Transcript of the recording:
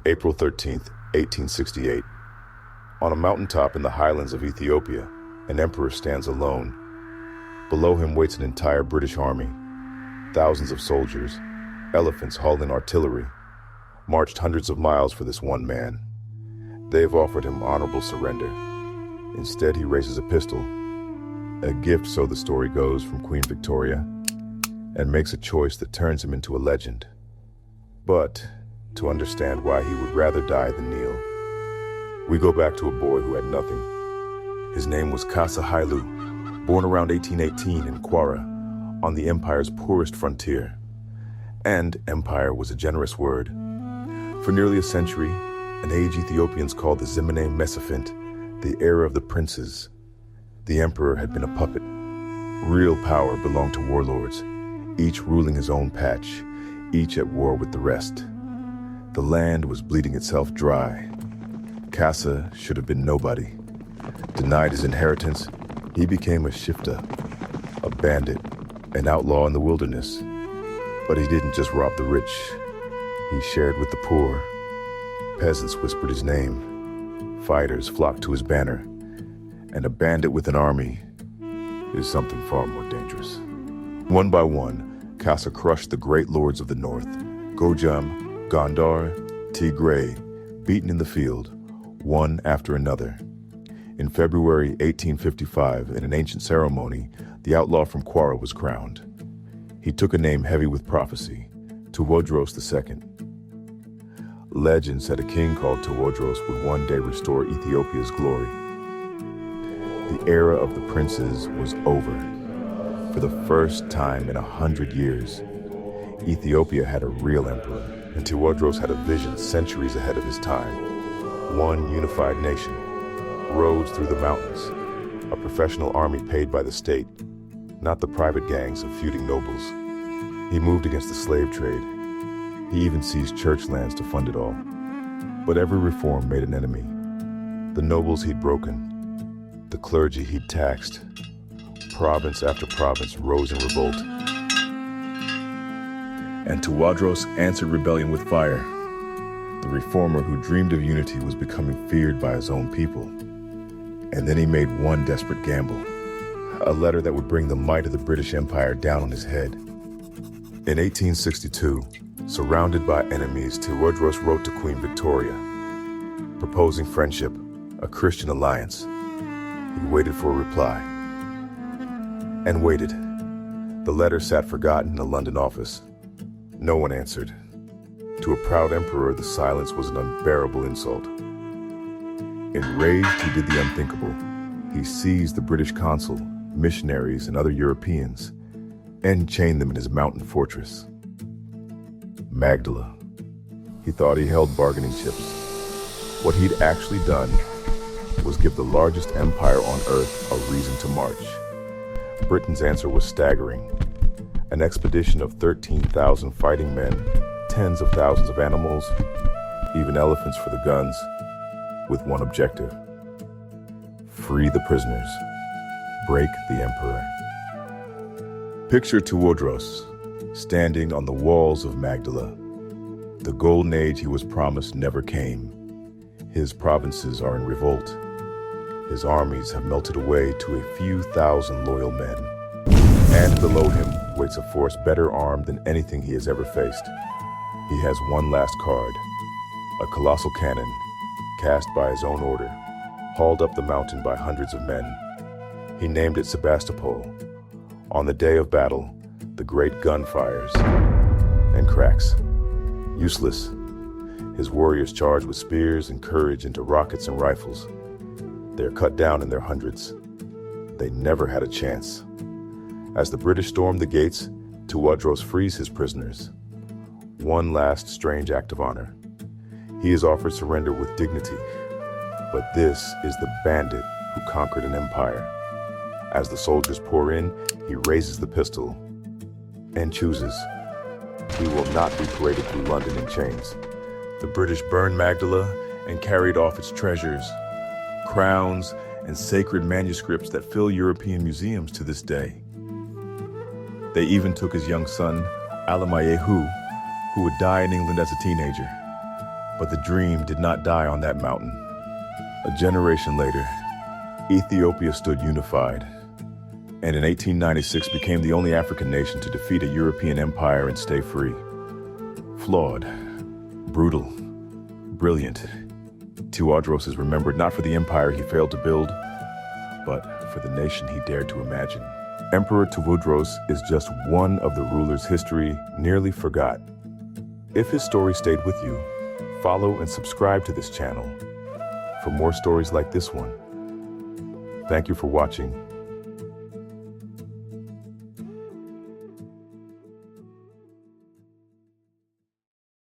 April 13th, 1868. On a mountaintop in the highlands of Ethiopia, an emperor stands alone. Below him waits an entire British army. Thousands of soldiers, elephants hauled in artillery, marched hundreds of miles for this one man. They have offered him honorable surrender. Instead, he raises a pistol, a gift, so the story goes, from Queen Victoria, and makes a choice that turns him into a legend. But to understand why he would rather die than kneel, we go back to a boy who had nothing. His name was Kasa Hailu, born around 1818 in Qwara, on the empire's poorest frontier. And empire was a generous word. For nearly a century, an age Ethiopians called the Zemene Mesafint, the era of the princes. The emperor had been a puppet. Real power belonged to warlords, each ruling his own patch, each at war with the rest. The land was bleeding itself dry. Kasa should have been nobody. Denied his inheritance, he became a shifta, a bandit, an outlaw in the wilderness. But he didn't just rob the rich. He shared with the poor. Peasants whispered his name. Fighters flocked to his banner. And a bandit with an army is something far more dangerous. One by one, Kasa crushed the great lords of the north. Gojam, Gondar, Tigray, beaten in the field, one after another. In February 1855, in an ancient ceremony, the outlaw from Qwara was crowned. He took a name heavy with prophecy, Tewodros II. Legend said a king called Tewodros would one day restore Ethiopia's glory. The era of the princes was over. For the first time in 100 years, Ethiopia had a real emperor, and Tewodros had a vision centuries ahead of his time. One unified nation, roads through the mountains, a professional army paid by the state, not the private gangs of feuding nobles. He moved against the slave trade. He even seized church lands to fund it all. But every reform made an enemy. The nobles he'd broken, the clergy he'd taxed. Province after province rose in revolt. And Tewodros answered rebellion with fire. The reformer who dreamed of unity was becoming feared by his own people. And then he made one desperate gamble, a letter that would bring the might of the British Empire down on his head. In 1862, surrounded by enemies, Tewodros wrote to Queen Victoria, proposing friendship, a Christian alliance. He waited for a reply. And waited. The letter sat forgotten in a London office. No one answered. To a proud emperor, the silence was an unbearable insult. Enraged, he did the unthinkable. He seized the British consul, missionaries, and other Europeans, and chained them in his mountain fortress. Magdala. He thought he held bargaining chips. What he'd actually done was give the largest empire on earth a reason to march. Britain's answer was staggering. An expedition of 13,000 fighting men, tens of thousands of animals, even elephants for the guns, with one objective: free the prisoners, break the emperor. Picture Tewodros standing on the walls of Magdala. The golden age he was promised never came. His provinces are in revolt. His armies have melted away to a few thousand loyal men. And below him waits a force better armed than anything he has ever faced. He has one last card, a colossal cannon, cast by his own order, hauled up the mountain by hundreds of men. He named it Sebastopol. On the day of battle, the great gun fires and cracks. Useless. His warriors charge with spears and courage into rockets and rifles. They are cut down in their hundreds. They never had a chance. As the British storm the gates, Tewodros frees his prisoners. One last strange act of honor. He is offered surrender with dignity. But this is the bandit who conquered an empire. As the soldiers pour in, he raises the pistol and chooses. He will not be paraded through London in chains. The British burned Magdala and carried off its treasures, crowns, and sacred manuscripts that fill European museums to this day. They even took his young son, Alamayehu, who would die in England as a teenager. But the dream did not die on that mountain. A generation later, Ethiopia stood unified, and in 1896 became the only African nation to defeat a European empire and stay free. Flawed, brutal, brilliant, Tewodros is remembered not for the empire he failed to build, but for the nation he dared to imagine. Emperor Tewodros is just one of the rulers history nearly forgot. If his story stayed with you, follow and subscribe to this channel for more stories like this one. Thank you for watching.